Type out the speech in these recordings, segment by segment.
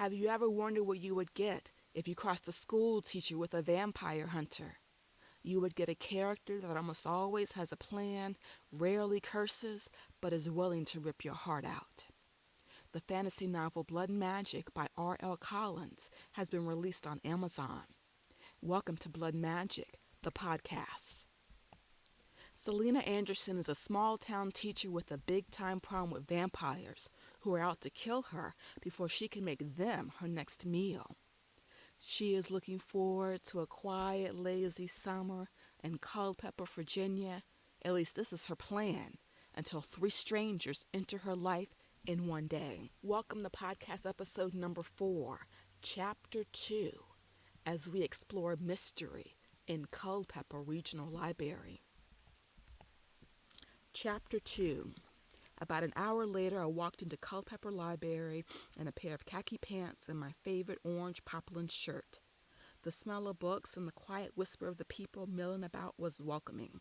Have you ever wondered what you would get if you crossed a school teacher with a vampire hunter? You would get a character that almost always has a plan, rarely curses, but is willing to rip your heart out. The fantasy novel Blood and Magic by R.L. Collins has been released on Amazon. Welcome to Blood Magic, the podcast. Selina Anderson is a small-town teacher with a big-time problem with vampires who are out to kill her before she can make them her next meal. She is looking forward to a quiet, lazy summer in Culpeper, Virginia. At least this is her plan, until 3 strangers enter her life in one day. Welcome to podcast episode number 4, chapter 2, as we explore mystery in Culpeper Regional Library. Chapter 2. About an hour later, I walked into Culpeper Library in a pair of khaki pants and my favorite orange poplin shirt. The smell of books and the quiet whisper of the people milling about was welcoming.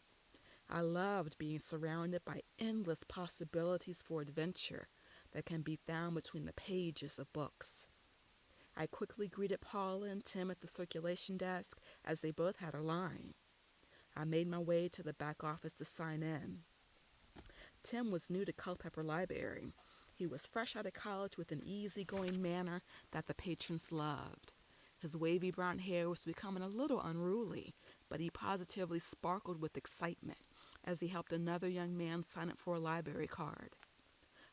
I loved being surrounded by endless possibilities for adventure that can be found between the pages of books. I quickly greeted Paula and Tim at the circulation desk as they both had a line. I made my way to the back office to sign in. Tim was new to Culpeper Library. He was fresh out of college with an easygoing manner that the patrons loved. His wavy brown hair was becoming a little unruly, but he positively sparkled with excitement as he helped another young man sign up for a library card.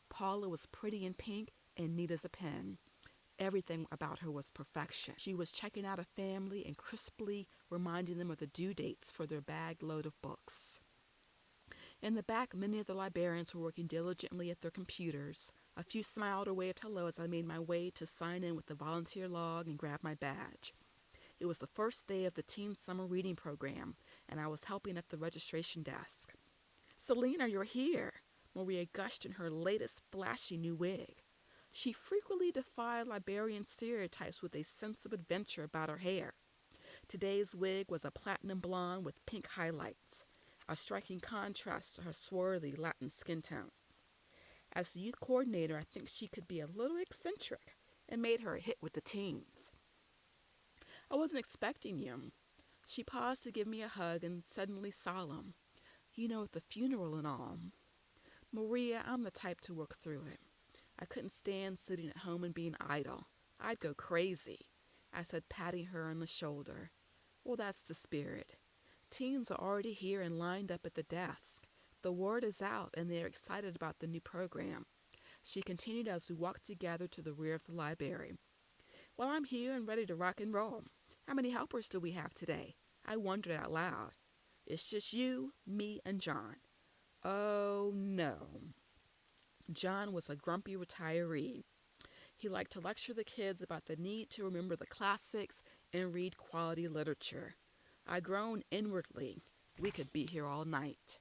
Paula was pretty in pink and neat as a pin. Everything about her was perfection. She was checking out a family and crisply reminding them of the due dates for their bag load of books. In the back, many of the librarians were working diligently at their computers. A few smiled or waved hello as I made my way to sign in with the volunteer log and grab my badge. It was the first day of the teen summer reading program, and I was helping at the registration desk. "Selina, you're here," Maria gushed in her latest flashy new wig. She frequently defied librarian stereotypes with a sense of adventure about her hair. Today's wig was a platinum blonde with pink highlights, a striking contrast to her swarthy Latin skin tone. As the youth coordinator, I think she could be a little eccentric and made her a hit with the teens. "I wasn't expecting you." She paused to give me a hug and suddenly solemn. "You know, at the funeral and all." "Maria, I'm the type to work through it. I couldn't stand sitting at home and being idle. I'd go crazy," I said, patting her on the shoulder. "Well, that's the spirit. Teens are already here and lined up at the desk. The word is out, and they are excited about the new program," she continued as we walked together to the rear of the library. "Well, I'm here and ready to rock and roll. How many helpers do we have today?" I wondered out loud. "It's just you, me, and John." "Oh, no." John was a grumpy retiree. He liked to lecture the kids about the need to remember the classics and read quality literature. I groaned inwardly. We could be here all night.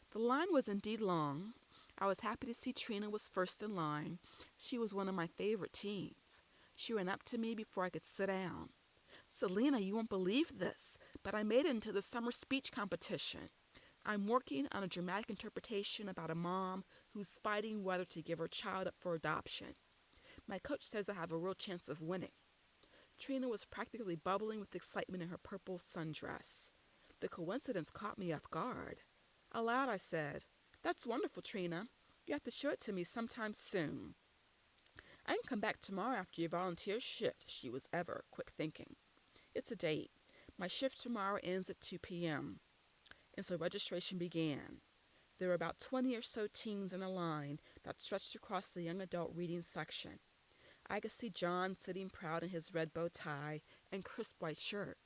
The line was indeed long. I was happy to see Trina was first in line. She was one of my favorite teens. She ran up to me before I could sit down. "Selina, you won't believe this, but I made it into the summer speech competition. I'm working on a dramatic interpretation about a mom who's fighting whether to give her child up for adoption. My coach says I have a real chance of winning." Trina was practically bubbling with excitement in her purple sundress. The coincidence caught me off guard. Aloud I said, "That's wonderful, Trina. You have to show it to me sometime soon." "I can come back tomorrow after your volunteer shift," she was ever quick thinking. "It's a date. My shift tomorrow ends at 2 p.m. And so registration began. There were about 20 or so teens in a line that stretched across the young adult reading section. I could see John sitting proud in his red bow tie and crisp white shirt.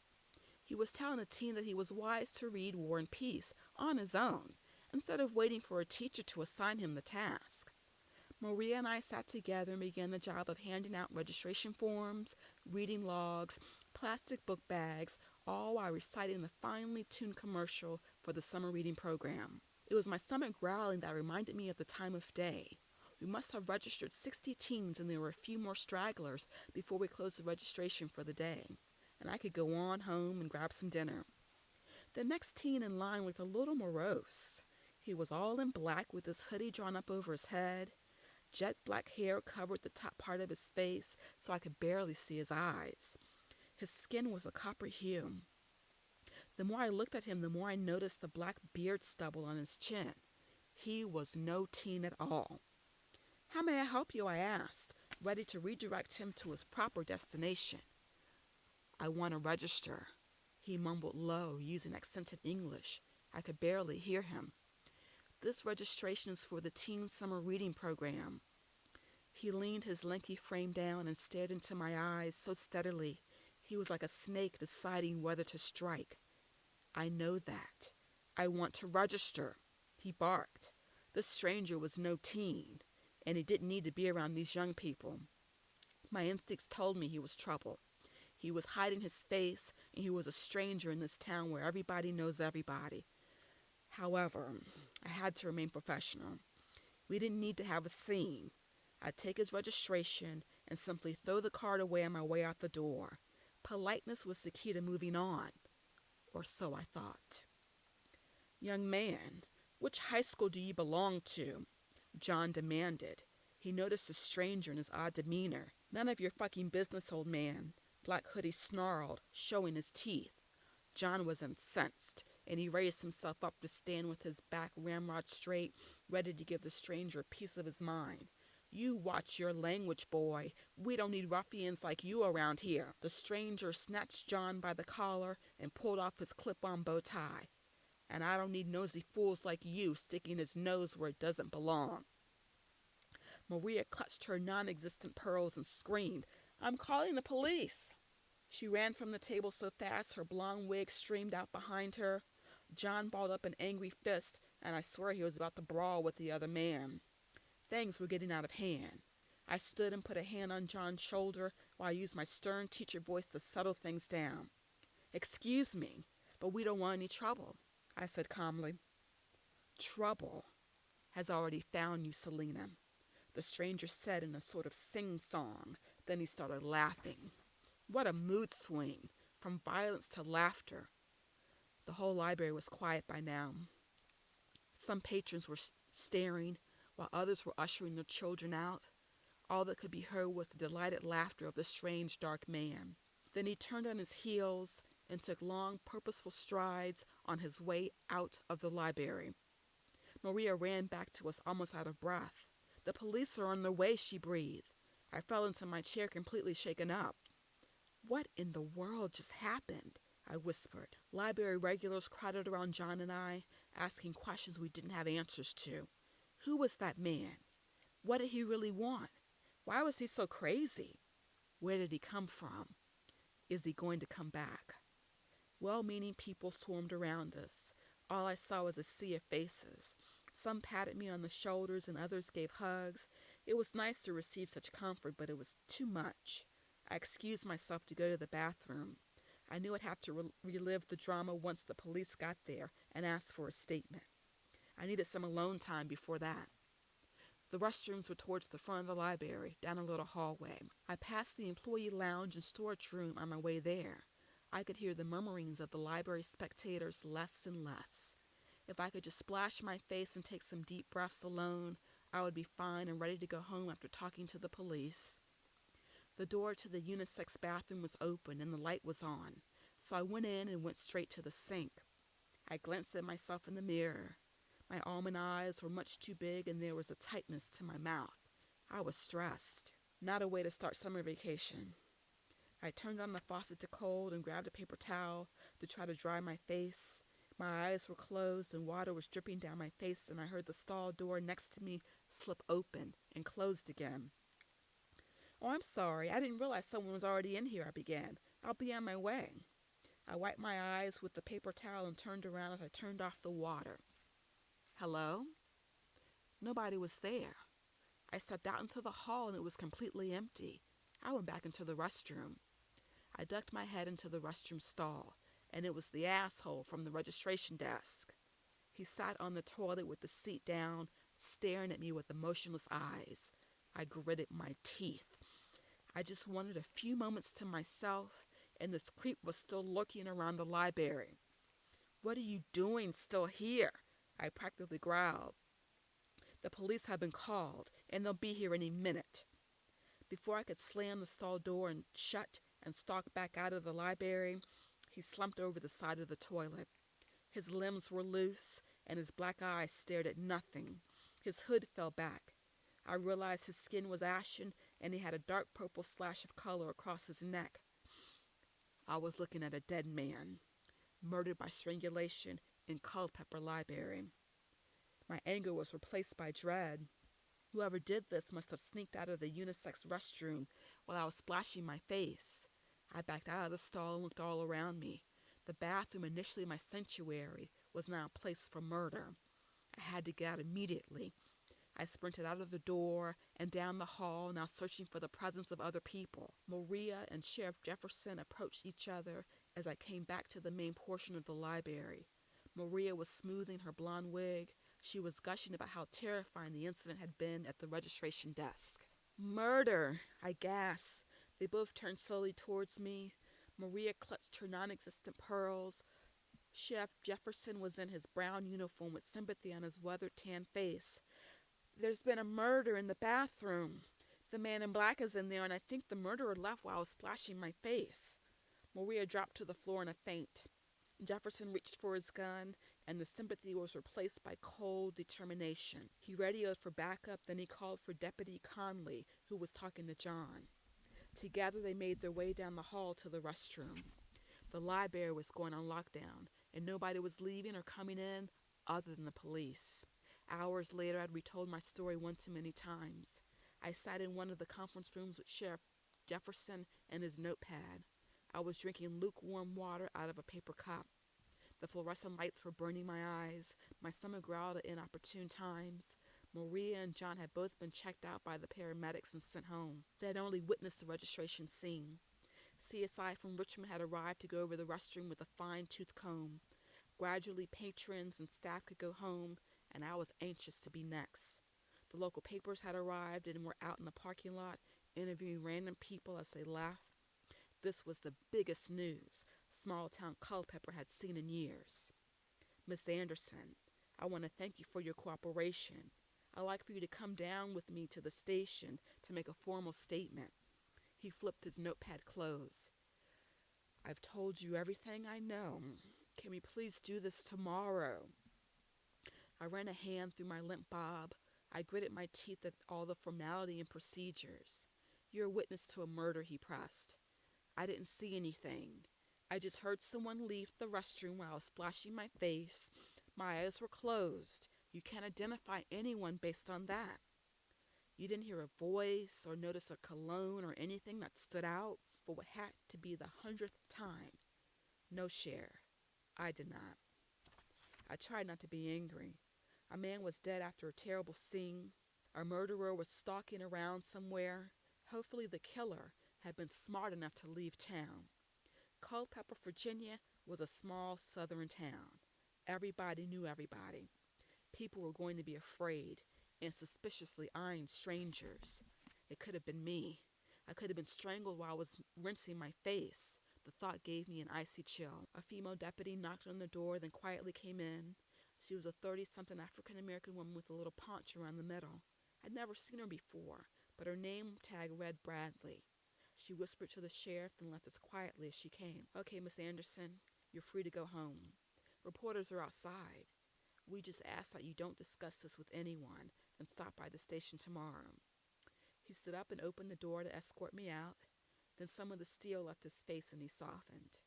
He was telling the teen that he was wise to read War and Peace on his own, instead of waiting for a teacher to assign him the task. Maria and I sat together and began the job of handing out registration forms, reading logs, plastic book bags, all while reciting the finely tuned commercial for the summer reading program. It was my stomach growling that reminded me of the time of day. We must have registered 60 teens, and there were a few more stragglers before we closed the registration for the day, and I could go on home and grab some dinner. The next teen in line looked a little morose. He was all in black with his hoodie drawn up over his head. Jet black hair covered the top part of his face so I could barely see his eyes. His skin was a copper hue. The more I looked at him, the more I noticed the black beard stubble on his chin. He was no teen at all. "How may I help you?" I asked, ready to redirect him to his proper destination. "I want to register," he mumbled low, using accented English. I could barely hear him. "This registration is for the teen summer reading program." He leaned his lanky frame down and stared into my eyes so steadily he was like a snake deciding whether to strike. "I know that. I want to register," he barked. This stranger was no teen, and he didn't need to be around these young people. My instincts told me he was trouble. He was hiding his face, and he was a stranger in this town where everybody knows everybody. However, I had to remain professional. We didn't need to have a scene. I'd take his registration and simply throw the card away on my way out the door. Politeness was the key to moving on, or so I thought. "Young man, which high school do you belong to?" John demanded. He noticed the stranger and his odd demeanor. "None of your fucking business, old man," Black Hoodie snarled, showing his teeth. John was incensed, and he raised himself up to stand with his back ramrod straight, ready to give the stranger a piece of his mind. "You watch your language, boy. We don't need ruffians like you around here." The stranger snatched John by the collar and pulled off his clip-on bow tie. "And I don't need nosy fools like you sticking his nose where it doesn't belong." Maria clutched her non-existent pearls and screamed, "I'm calling the police!" She ran from the table so fast her blonde wig streamed out behind her. John balled up an angry fist, and I swear he was about to brawl with the other man. Things were getting out of hand. I stood and put a hand on John's shoulder while I used my stern teacher voice to settle things down. "Excuse me, but we don't want any trouble," I said calmly. "Trouble has already found you, Selina," the stranger said in a sort of sing-song. Then he started laughing. What a mood swing, from violence to laughter. The whole library was quiet by now. Some patrons were staring, while others were ushering their children out. All that could be heard was the delighted laughter of the strange, dark man. Then he turned on his heels and took long, purposeful strides on his way out of the library. Maria ran back to us almost out of breath. "The police are on their way," she breathed. I fell into my chair completely shaken up. "What in the world just happened?" I whispered. Library regulars crowded around John and I, asking questions we didn't have answers to. Who was that man? What did he really want? Why was he so crazy? Where did he come from? Is he going to come back? Well-meaning people swarmed around us. All I saw was a sea of faces. Some patted me on the shoulders and others gave hugs. It was nice to receive such comfort, but it was too much. I excused myself to go to the bathroom. I knew I'd have to relive the drama once the police got there and asked for a statement. I needed some alone time before that. The restrooms were towards the front of the library, down a little hallway. I passed the employee lounge and storage room on my way there. I could hear the murmurings of the library spectators less and less. If I could just splash my face and take some deep breaths alone, I would be fine and ready to go home after talking to the police. The door to the unisex bathroom was open and the light was on, so I went in and went straight to the sink. I glanced at myself in the mirror. My almond eyes were much too big and there was a tightness to my mouth. I was stressed. Not a way to start summer vacation. I turned on the faucet to cold and grabbed a paper towel to try to dry my face. My eyes were closed and water was dripping down my face, and I heard the stall door next to me slip open and closed again. "Oh, I'm sorry. I didn't realize someone was already in here," I began. "I'll be on my way." I wiped my eyes with the paper towel and turned around as I turned off the water. "Hello?" Nobody was there. I stepped out into the hall and it was completely empty. I went back into the restroom. I ducked my head into the restroom stall, and it was the asshole from the registration desk. He sat on the toilet with the seat down, staring at me with emotionless eyes. I gritted my teeth. I just wanted a few moments to myself, and this creep was still lurking around the library. "What are you doing still here?" I practically growled. "The police have been called, and they'll be here any minute. Before I could slam the stall door and shut and stalk back out of the library, he slumped over the side of the toilet. His limbs were loose, and his black eyes stared at nothing. His hood fell back. I realized his skin was ashen, and he had a dark purple slash of color across his neck. I was looking at a dead man, murdered by strangulation in Culpeper Library. My anger was replaced by dread. Whoever did this must have sneaked out of the unisex restroom while I was splashing my face. I backed out of the stall and looked all around me. The bathroom, initially my sanctuary, was now a place for murder. I had to get out immediately. I sprinted out of the door and down the hall, now searching for the presence of other people. Maria and Sheriff Jefferson approached each other as I came back to the main portion of the library. Maria was smoothing her blonde wig. She was gushing about how terrifying the incident had been at the registration desk. "Murder!" I gasped. They both turned slowly towards me. Maria clutched her non-existent pearls. Sheriff Jefferson was in his brown uniform with sympathy on his weather-tanned face. "There's been a murder in the bathroom. The man in black is in there, and I think the murderer left while I was splashing my face." Maria dropped to the floor in a faint. Jefferson reached for his gun, and the sympathy was replaced by cold determination. He radioed for backup, then he called for Deputy Conley, who was talking to John. Together they made their way down the hall to the restroom. The library was going on lockdown, and nobody was leaving or coming in other than the police. Hours later, I'd retold my story one too many times. I sat in one of the conference rooms with Sheriff Jefferson and his notepad. I was drinking lukewarm water out of a paper cup. The fluorescent lights were burning my eyes. My stomach growled at inopportune times. Maria and John had both been checked out by the paramedics and sent home. They had only witnessed the registration scene. CSI from Richmond had arrived to go over the restroom with a fine-tooth comb. Gradually, patrons and staff could go home, and I was anxious to be next. The local papers had arrived and were out in the parking lot, interviewing random people as they left. This was the biggest news small-town Culpeper had seen in years. "Miss Anderson, I want to thank you for your cooperation. I'd like for you to come down with me to the station to make a formal statement." He flipped his notepad closed. "I've told you everything I know. Can we please do this tomorrow?" I ran a hand through my limp bob. I gritted my teeth at all the formality and procedures. "You're a witness to a murder," he pressed. "I didn't see anything. I just heard someone leave the restroom while I was splashing my face. My eyes were closed. You can't identify anyone based on that. You didn't hear a voice or notice a cologne or anything that stood out for what had to be the 100th time." "No, Sheriff, I did not." I tried not to be angry. A man was dead after a terrible scene. A murderer was stalking around somewhere. Hopefully the killer had been smart enough to leave town. Culpeper, Virginia was a small southern town. Everybody knew everybody. People were going to be afraid and suspiciously eyeing strangers. It could have been me. I could have been strangled while I was rinsing my face. The thought gave me an icy chill. A female deputy knocked on the door, then quietly came in. She was a 30-something African-American woman with a little paunch around the middle. I'd never seen her before, but her name tag read Bradley. She whispered to the sheriff and left as quietly as she came. "Okay, Miss Anderson, you're free to go home. Reporters are outside. We just ask that you don't discuss this with anyone and stop by the station tomorrow." He stood up and opened the door to escort me out. Then some of the steel left his face and he softened.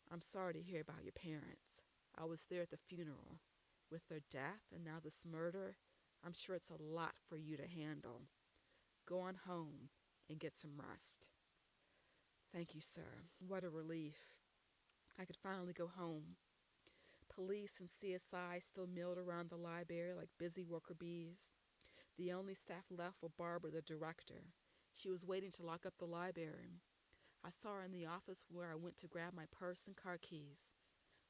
"I'm sorry to hear about your parents. I was there at the funeral. With their death and now this murder, I'm sure it's a lot for you to handle. Go on home and get some rest." "Thank you, sir." What a relief. I could finally go home. Police and CSI still milled around the library like busy worker bees. The only staff left were Barbara, the director. She was waiting to lock up the library. I saw her in the office where I went to grab my purse and car keys.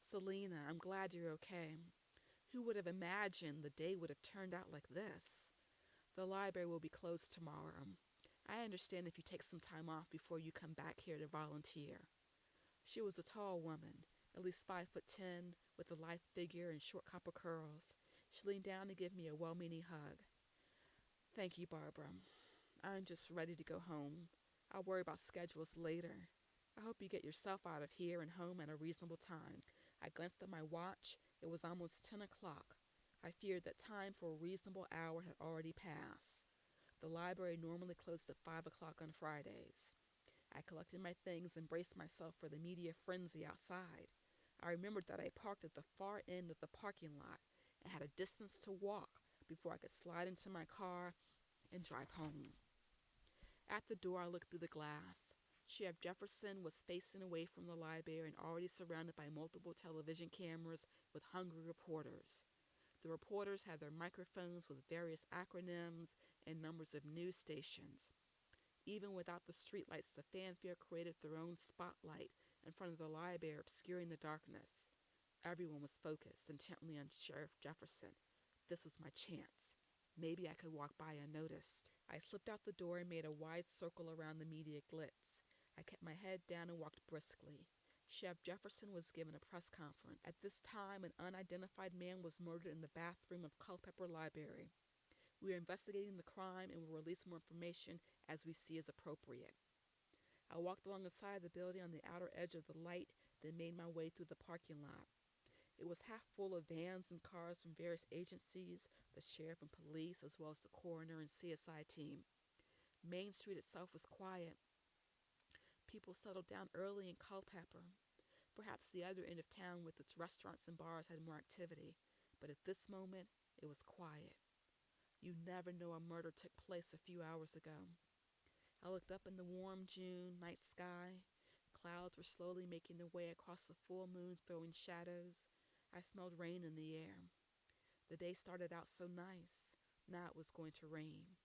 "Selina, I'm glad you're okay. Who would have imagined the day would have turned out like this? The library will be closed tomorrow. I understand if you take some time off before you come back here to volunteer." She was a tall woman, at least 5'10", with a lithe figure and short copper curls. She leaned down to give me a well-meaning hug. Thank you, Barbara. I'm just ready to go home. I'll worry about schedules later. I hope you get yourself out of here and home at a reasonable time. I glanced at my watch. It was almost 10 o'clock. I feared that time for a reasonable hour had already passed. The library normally closed at 5 o'clock on Fridays. I collected my things and braced myself for the media frenzy outside. I remembered that I parked at the far end of the parking lot and had a distance to walk before I could slide into my car and drive home. At the door, I looked through the glass. Sheriff Jefferson was facing away from the library and already surrounded by multiple television cameras with hungry reporters. The reporters had their microphones with various acronyms and numbers of news stations. Even without the streetlights, the fanfare created their own spotlight in front of the library, obscuring the darkness. Everyone was focused intently on Sheriff Jefferson. This was my chance. Maybe I could walk by unnoticed. I slipped out the door and made a wide circle around the media glitz. I kept my head down and walked briskly. Sheriff Jefferson was given a press conference. At this time, an unidentified man was murdered in the bathroom of Culpeper Library. We are investigating the crime and will release more information as we see as appropriate. I walked along the side of the building on the outer edge of the light, then made my way through the parking lot. It was half full of vans and cars from various agencies, the sheriff and police, as well as the coroner and CSI team. Main Street itself was quiet. People settled down early in Culpeper. Perhaps the other end of town with its restaurants and bars had more activity, but at this moment it was quiet. You never know a murder took place a few hours ago. I looked up in the warm June night sky. Clouds were slowly making their way across the full moon, throwing shadows. I smelled rain in the air. The day started out so nice. Now it was going to rain.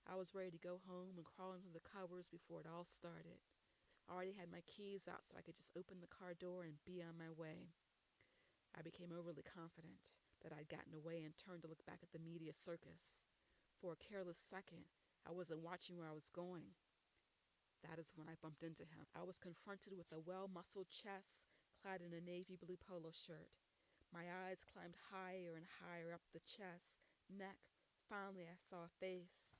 I was ready to go home and crawl into the covers before it all started. I already had my keys out so I could just open the car door and be on my way. I became overly confident that I'd gotten away and turned to look back at the media circus. For a careless second, I wasn't watching where I was going. That is when I bumped into him. I was confronted with a well-muscled chest clad in a navy blue polo shirt. My eyes climbed higher and higher up the chest, neck. Finally, I saw a face.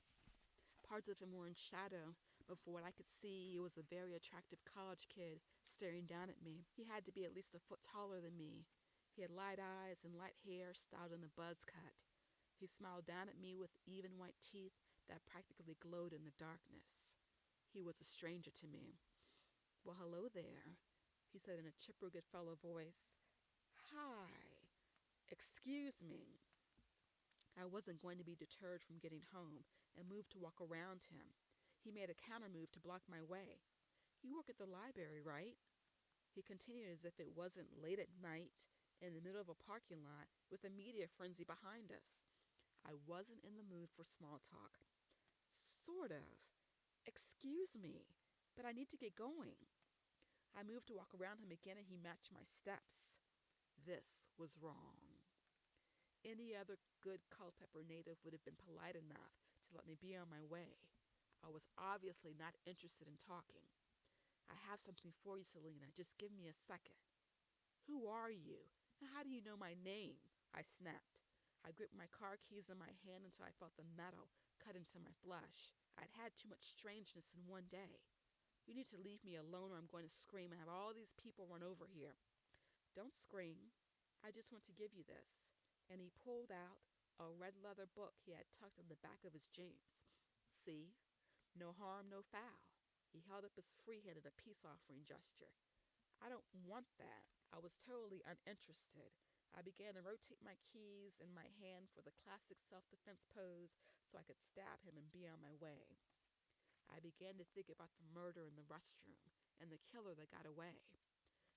Parts of him were in shadow, but for what I could see, he was a very attractive college kid staring down at me. He had to be at least a foot taller than me. He had light eyes and light hair styled in a buzz cut. He smiled down at me with even white teeth that practically glowed in the darkness. He was a stranger to me. "Well, hello there," he said in a chipper good fellow voice. "Hi. Excuse me." I wasn't going to be deterred from getting home and moved to walk around him. He made a counter move to block my way. "You work at the library, right?" He continued as if it wasn't late at night in the middle of a parking lot with a media frenzy behind us. I wasn't in the mood for small talk. "Sort of. Excuse me, but I need to get going." I moved to walk around him again and he matched my steps. This was wrong. Any other good Culpeper native would have been polite enough to let me be on my way. I was obviously not interested in talking. "I have something for you, Selina. Just give me a second." "Who are you? And how do you know my name?" I snapped. I gripped my car keys in my hand until I felt the metal cut into my flesh. I'd had too much strangeness in one day. "You need to leave me alone or I'm going to scream and have all these people run over here." "Don't scream. I just want to give you this." And he pulled out a red leather book he had tucked in the back of his jeans. "See? No harm, no foul." He held up his free hand in a peace offering gesture. "I don't want that." I was totally uninterested. I began to rotate my keys in my hand for the classic self-defense pose so I could stab him and be on my way. I began to think about the murder in the restroom and the killer that got away.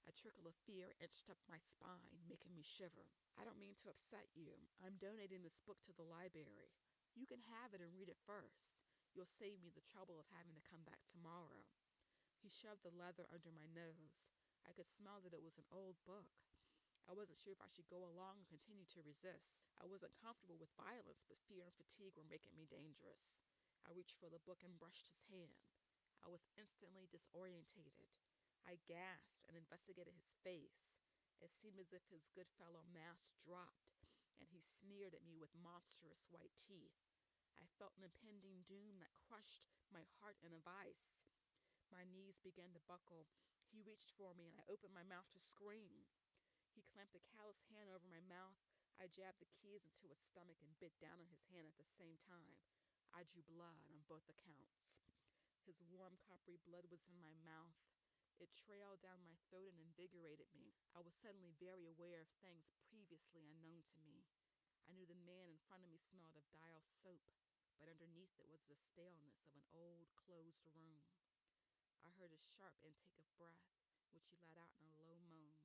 A trickle of fear inched up my spine, making me shiver. "I don't mean to upset you. I'm donating this book to the library. You can have it and read it first. You'll save me the trouble of having to come back tomorrow." He shoved the leather under my nose. I could smell that it was an old book. I wasn't sure if I should go along or continue to resist. I wasn't comfortable with violence, but fear and fatigue were making me dangerous. I reached for the book and brushed his hand. I was instantly disorientated. I gasped and investigated his face. It seemed as if his good fellow mask dropped, and he sneered at me with monstrous white teeth. I felt an impending doom that crushed my heart in a vice. My knees began to buckle. He reached for me, and I opened my mouth to scream. He clamped a callous hand over my mouth. I jabbed the keys into his stomach and bit down on his hand at the same time. I drew blood on both accounts. His warm, coppery blood was in my mouth. It trailed down my throat and invigorated me. I was suddenly very aware of things previously unknown to me. I knew the man in front of me smelled of dial soap, but underneath it was the staleness of an old, closed room. I heard his sharp intake of breath, which he let out in a low moan.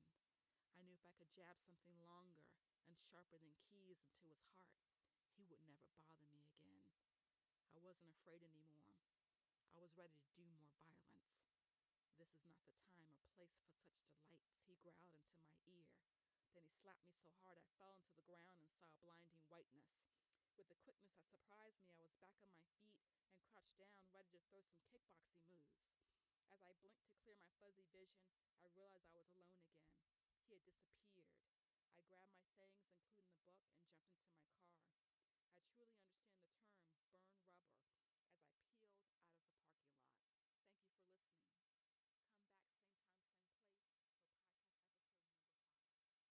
I knew if I could jab something longer and sharper than keys into his heart, he would never bother me again. I wasn't afraid anymore. I was ready to do more violence. This is not the time or place for such delights, he growled into my ear. Then he slapped me so hard I fell into the ground and saw a blinding whiteness. With a quickness that surprised me, I was back on my feet and crouched down, ready to throw some kickboxing moves. As I blinked to clear my fuzzy vision, I realized I was alone again. He had disappeared. I grabbed my things, including the book, and jumped into my car.